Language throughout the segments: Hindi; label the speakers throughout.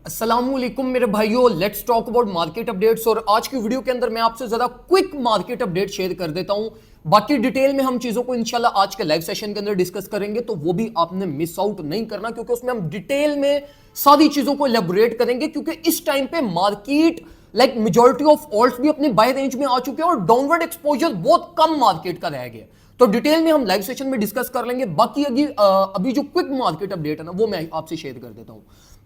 Speaker 1: अस्सलामुअलैकुम मेरे भाइयों, let's talk about market updates. और आज की वीडियो के अंदर मैं आपसे ज्यादा क्विक मार्केट अपडेट शेयर कर देता हूं। बाकी डिटेल में हम चीजों को इंशाल्लाह आज के लाइव सेशन के अंदर डिस्कस करेंगे, तो वो भी आपने मिस आउट नहीं करना, क्योंकि उसमें हम डिटेल में सारी चीजों को एलेबोरेट करेंगे। क्योंकि इस टाइम पे मार्केट मेजॉरिटी ऑफ ऑल्ट्स भी अपने बाय रेंज में आ चुके हैं और डाउनवर्ड एक्सपोजर बहुत कम मार्केट का रह गया। तो डिटेल में हम लाइव सेशन में डिस्कस कर लेंगे। बाकी अभी जो क्विक मार्केट अपडेट है ना, वो मैं आपसे शेयर कर देता हूं।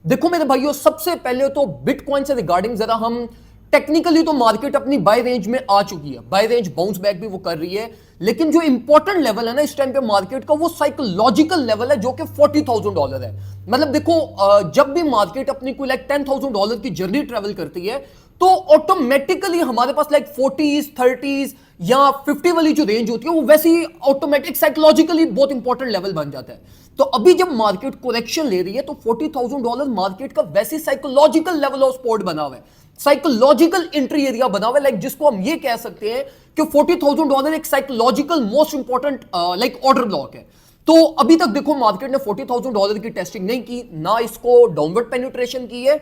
Speaker 1: देखो मेरे भाइयों, सबसे पहले तो बिटकॉइन से रिगार्डिंग जरा हम टेक्निकली तो मार्केट अपनी बाय रेंज में आ चुकी है, बाय रेंज बाउंस बैक भी वो कर रही है। लेकिन जो इंपॉर्टेंट लेवल है ना इस टाइम पे मार्केट का, वो साइकोलॉजिकल लेवल है, जो कि $40,000 है। मतलब देखो, जब भी मार्केट अपनी कोई $10,000 की जर्नी ट्रेवल करती है, तो ऑटोमेटिकली हमारे पास 40s 30s या 50 वाली जो रेंज होती है, वो वैसे ही ऑटोमेटिक साइकोलॉजिकली बहुत इंपॉर्टेंट लेवल बन जाता है। तो अभी जब मार्केट करेक्शन ले रही है, तो $40,000 मार्केट का वैसे साइकोलॉजिकल लेवल ऑफ सपोर्ट बना हुआ है, साइकोलॉजिकल एंट्री एरिया बना हुआ है, जिसको हम ये कह सकते हैं कि $40,000 एक psychological most important order block है। तो अभी तक देखो मार्केट ने $40,000 की टेस्टिंग नहीं की, ना इसको डाउनवर्ड पेनिट्रेशन की है,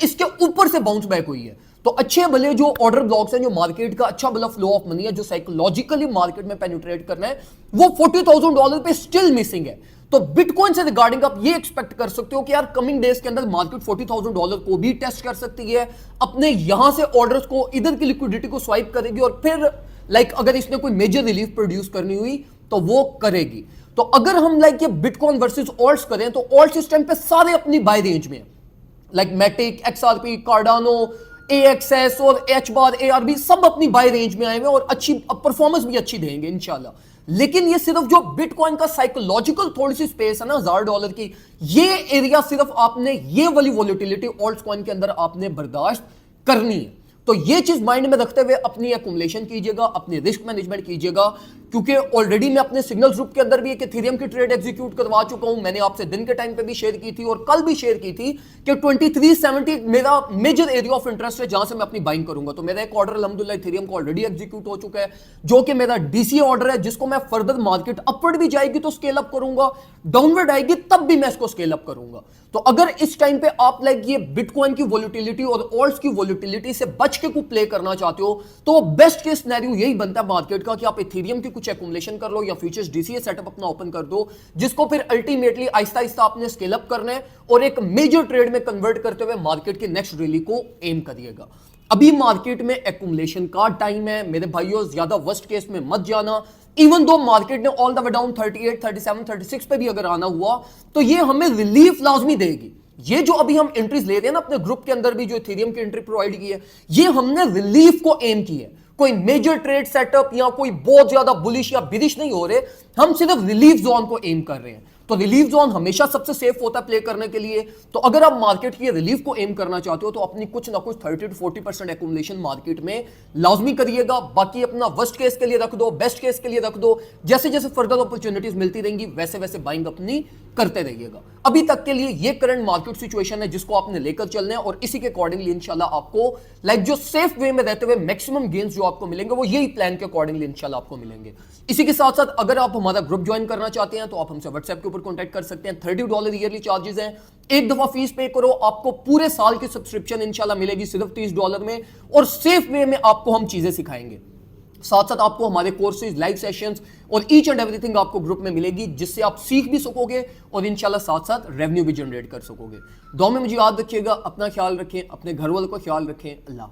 Speaker 1: इसके ऊपर से बाउंस बैक हुई है। तो अच्छे भले जो ऑर्डर ब्लॉक्स हैं, जो मार्केट का अच्छा भला फ्लो ऑफ मनी है, जो साइकोलॉजिकली मार्केट में पेनिट्रेट करना है, वो $40,000 पे स्टिल मिसिंग है। तो बिटकॉइन से रिगार्डिंग आप ये एक्सपेक्ट कर सकते हो कि यार कमिंग डेज के अंदर मार्केट $40,000 को भी टेस्ट कर सकती है, अपने यहां से ऑर्डर्स को, इधर की लिक्विडिटी को स्वाइप करेगी, और फिर अगर इसने कोई मेजर रिलीफ प्रोड्यूस करनी हुई तो वो करेगी। तो अगर हम ये बिटकॉइन वर्सेस ऑल्ट्स करें, तो ऑल्ट्स इस टाइम पे सारे अपनी बाय रेंज में, मैटिक, XRP, कार्डानो, AXS और HBAR, ARB सब अपनी बाय रेंज में आए हुए और अच्छी परफॉर्मेंस भी अच्छी देंगे इंशाल्लाह। लेकिन ये सिर्फ जो बिटकॉइन का साइकोलॉजिकल थोड़ी सी स्पेस है ना $1,000 की, ये एरिया सिर्फ आपने ये वाली वोलेटिलिटी ऑल्ट्स कॉइन के अंदर आपने बर्दाश्त करनी है। तो ये चीज माइंड में रखते हुए अपनी एक्युमुलेशन कीजिएगा, अपनी रिस्क मैनेजमेंट कीजिएगा। क्योंकि ऑलरेडी मैं अपने सिग्नल्स ग्रुप के अंदर भी एक इथेरियम की ट्रेड एग्जीक्यूट करवा चुका हूं। मैंने आपसे दिन के टाइम पे भी शेयर की थी और कल भी शेयर की थी कि 2370 मेरा मेजर एरिया ऑफ इंटरेस्ट है, जहां से मैं अपनी बाइंग करूंगा। तो मेरा एक ऑर्डर अल्हम्दुलिल्लाह इथेरियम का ऑलरेडी एग्जीक्यूट हो चुका है, जो कि मेरा डीसीए ऑर्डर है, जिसको मैं फर्दर मार्केट अपवर्ड भी जाएगी तो स्केल अप करूंगा, डाउनवर्ड आएगी तब भी मैं इसको स्केल अप करूंगा। तो अगर इस टाइम पे आप ये बिटकॉइन की वोलेटिलिटी और ऑल्ट्स की वोलेटिलिटी से बच के को प्ले करना चाहते हो, तो बेस्ट केस सिनेरियो यही बनता है मार्केट का कि आप इथेरियम की कुछ एक्युमुलेशन कर लो या फ्यूचर्स डीसीए सेटअप अपना ओपन कर दो, जिसको फिर अल्टीमेटली आहिस्ता आहिस्ता आपने स्केल अप करना है और एक मेजर ट्रेड में कन्वर्ट करते हुए मार्केट के नेक्स्ट रैली को एम करिएगा। अभी मार्केट में एक्युमुलेशन का टाइम है मेरे भाइयों, ज्यादा वर्स्ट केस में मत जाना। इवन दो मार्केट ने ऑल द वे डाउन 38, 37, 36 पे भी अगर आना हुआ, तो ये हमें रिलीफ लाजमी देगी। ये जो अभी हम एंट्रीज ले रहे हैं ना अपने ग्रुप के अंदर भी, जो इथेरियम की एंट्री प्रोवाइड की है, ये हमने रिलीफ को एम की है। कोई मेजर ट्रेड सेटअप या कोई बहुत ज्यादा बुलिश या बिरिश नहीं हो रहे, हम सिर्फ रिलीफ जोन को एम कर रहे हैं। तो रिलीफ जोन हमेशा सबसे सेफ होता है प्ले करने के लिए। तो अगर आप मार्केट की रिलीफ को एम करना चाहते हो, तो अपनी कुछ ना कुछ 30 to 40% एक्युमुलेशन मार्केट में लाजमी करिएगा। बाकी अपना वर्स्ट केस के लिए रख दो, बेस्ट केस के लिए रख दो। जैसे जैसे फर्दर अपॉर्चुनिटीज मिलती रहेंगी, वैसे वैसे बाइंग अपनी करते रहिएगा। अभी तक के लिए ये करंट मार्केट सिचुएशन है, जिसको आपने लेकर चलना है, और इसी के अकॉर्डिंगली इंशाल्लाह आपको जो सेफ वे में रहते हुए मैक्सिमम गेन्स जो आपको मिलेंगे, वो यही प्लान के अकॉर्डिंगली इंशाल्लाह आपको मिलेंगे। इसी के साथ साथ अगर आप हमारा ग्रुप ज्वाइन करना चाहते हैं, तो आप हमसे व्हाट्सएप के ऊपर कॉन्टैक्ट कर सकते हैं। $30 ईयरली चार्जेस हैं, एक दफा फीस पे करो, आपको पूरे साल की सब्सक्रिप्शन इंशाल्लाह मिलेगी सिर्फ $30 में, और सेफ वे में आपको हम चीजें सिखाएंगे। साथ साथ आपको हमारे कोर्सेज, लाइव सेशंस और ईच एंड एवरीथिंग आपको ग्रुप में मिलेगी, जिससे आप सीख भी सकोगे और इंशाल्लाह साथ साथ रेवेन्यू भी जनरेट कर सकोगे। दुआ में मुझे याद रखिएगा, अपना ख्याल रखें, अपने घर वालों का ख्याल रखें। अल्लाह।